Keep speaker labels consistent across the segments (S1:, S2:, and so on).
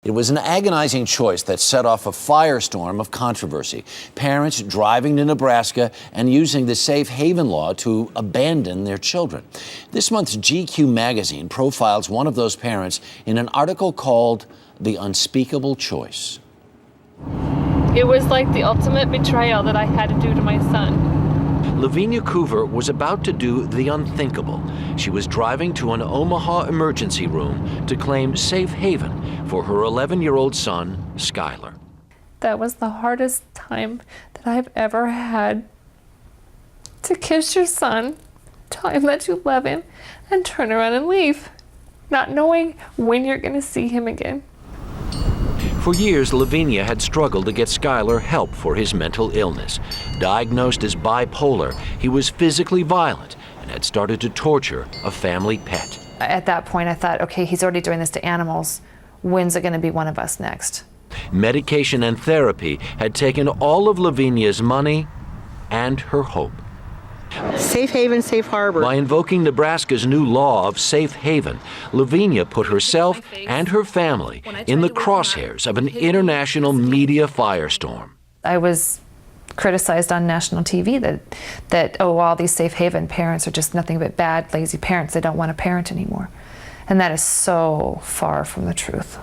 S1: It was an agonizing choice that set off a firestorm of controversy. Parents driving to Nebraska and using the safe haven law to abandon their children. This month's GQ magazine profiles one of those parents in an article called "The Unspeakable Choice."
S2: It was like the ultimate betrayal that I had to do to my son.
S1: Lavennia Coover was about to do the unthinkable. She was driving to an Omaha emergency room to claim safe haven for her 11-year-old son, Skylar.
S2: That was the hardest time that I've ever had. To kiss your son, tell him that you love him, and turn around and leave, not knowing when you're going to see him again.
S1: For years, Lavennia had struggled to get Skylar help for his mental illness. Diagnosed as bipolar, he was physically violent and had started to torture a family pet.
S3: At that point, I thought, okay, he's already doing this to animals. When's it going to be one of us next?
S1: Medication and therapy had taken all of Lavennia's money and her hope.
S4: Safe haven, safe harbor.
S1: By invoking Nebraska's new law of safe haven, Lavennia put herself and her family in the crosshairs of an international media firestorm.
S3: I was criticized on national TV that all these safe haven parents are just nothing but bad, lazy parents. They don't want to parent anymore. And that is so far from the truth.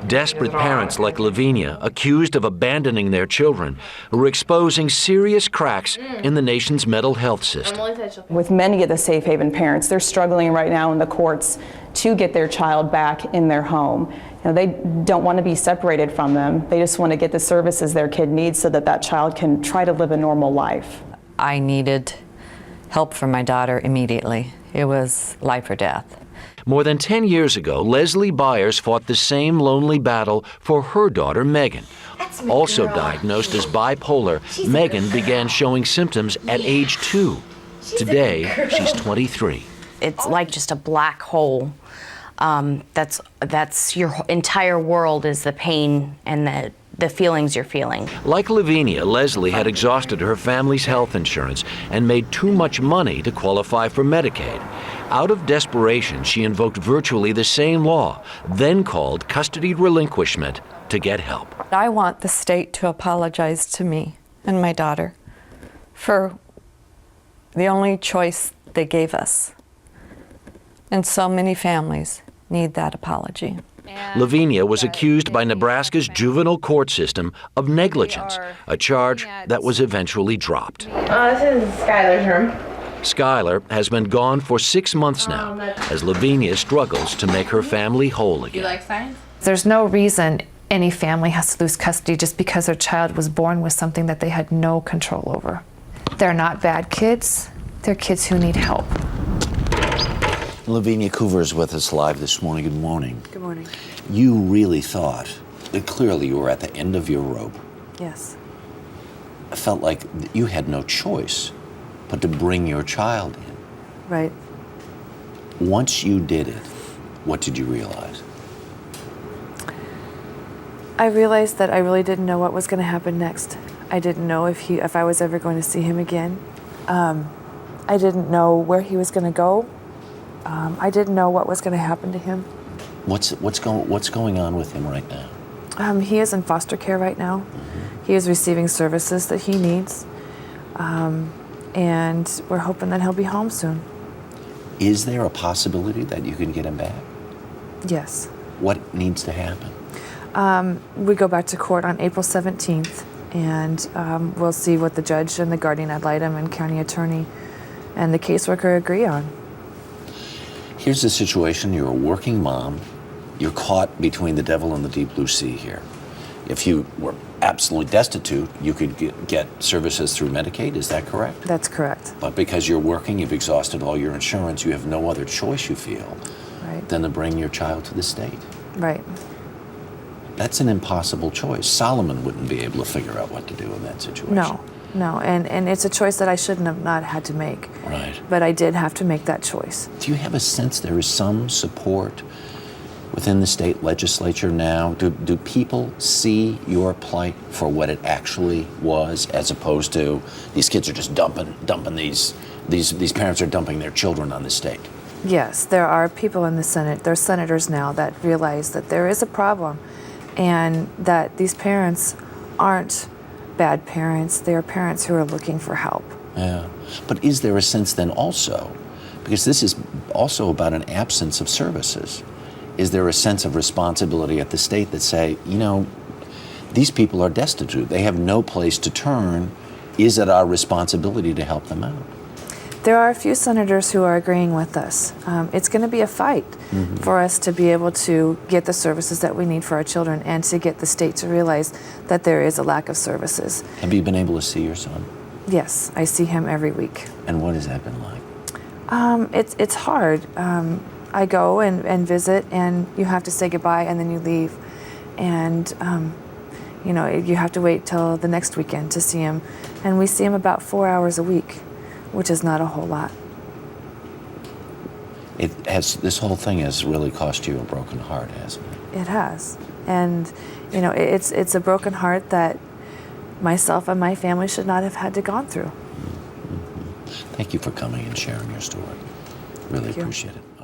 S1: Desperate parents like Lavennia, accused of abandoning their children, were exposing serious cracks in the nation's mental health system.
S4: With many of the safe haven parents, they're struggling right now in the courts to get their child back in their home. You know, they don't want to be separated from them. They just want to get the services their kid needs so that that child can try to live a normal life.
S5: I needed help from my daughter immediately. It was life or death.
S1: More than 10 years ago, Leslie Byers fought the same lonely battle for her daughter, Megan. Also diagnosed as bipolar, Megan began showing symptoms at age 2. Today, she's 23.
S6: It's like just a black hole. That's your entire world is the pain and the feelings you're feeling.
S1: Like Lavennia, Leslie had exhausted her family's health insurance and made too much money to qualify for Medicaid. Out of desperation, she invoked virtually the same law, then called custody relinquishment, to get help.
S7: I want the state to apologize to me and my daughter for the only choice they gave us. And so many families need that apology.
S1: Lavennia was accused by Nebraska's juvenile court system of negligence, a charge that was eventually dropped.
S8: This is Skylar's room.
S1: Skylar has been gone for 6 months now, as Lavennia struggles to make her family whole again.
S8: You like science?
S3: There's no reason any family has to lose custody just because their child was born with something that they had no control over. They're not bad kids. They're kids who need help.
S1: Lavennia Coover is with us live this morning. Good morning.
S7: Good morning.
S1: You really thought that clearly you were at the end of your rope.
S7: Yes.
S1: I felt like you had no choice but to bring your child in.
S7: Right.
S1: Once you did it, what did you realize?
S7: I realized that I really didn't know what was going to happen next. I didn't know if I was ever going to see him again. I didn't know where he was going to go. I didn't know what was going to happen to him.
S1: What's going on with him right now?
S7: He is in foster care right now. Mm-hmm. He is receiving services that he needs. And we're hoping that he'll be home soon.
S1: Is there a possibility that you can get him back?
S7: Yes.
S1: What needs to happen?
S7: We go back to court on April 17th, and we'll see what the judge and the guardian ad litem and county attorney and the caseworker agree on.
S1: Here's the situation. You're a working mom. You're caught between the devil and the deep blue sea here. If you were absolutely destitute, you could get services through Medicaid. Is that correct?
S7: That's correct.
S1: But because you're working, you've exhausted all your insurance, you have no other choice, you feel,
S7: right,
S1: than to bring your child to the state.
S7: Right.
S1: That's an impossible choice. Solomon wouldn't be able to figure out what to do in that situation.
S7: No, and it's a choice that I shouldn't have not had to make.
S1: Right.
S7: But I did have to make that choice.
S1: Do you have a sense there is some support within the state legislature now? Do people see your plight for what it actually was, as opposed to these kids are just dumping these parents are dumping their children on the state?
S7: Yes, there are people in the Senate, there are senators now that realize that there is a problem and that these parents aren't bad parents. They are parents who are looking for help.
S1: Yeah. But is there a sense then also, because this is also about an absence of services, is there a sense of responsibility at the state that say, you know, these people are destitute, they have no place to turn, is it our responsibility to help them out?
S7: There are a few senators who are agreeing with us. It's going to be a fight for us to be able to get the services that we need for our children and to get the state to realize that there is a lack of services.
S1: Have you been able to see your son?
S7: Yes, I see him every week.
S1: And what has that been like?
S7: It's hard. I go and visit, and you have to say goodbye, and then you leave. And, you know, you have to wait till the next weekend to see him. And we see him about 4 hours a week, which is not a whole lot.
S1: This whole thing has really cost you a broken heart, hasn't it?
S7: It has. And, you know, it's a broken heart that myself and my family should not have had to gone through.
S1: Thank you for coming and sharing your story. Really appreciate it.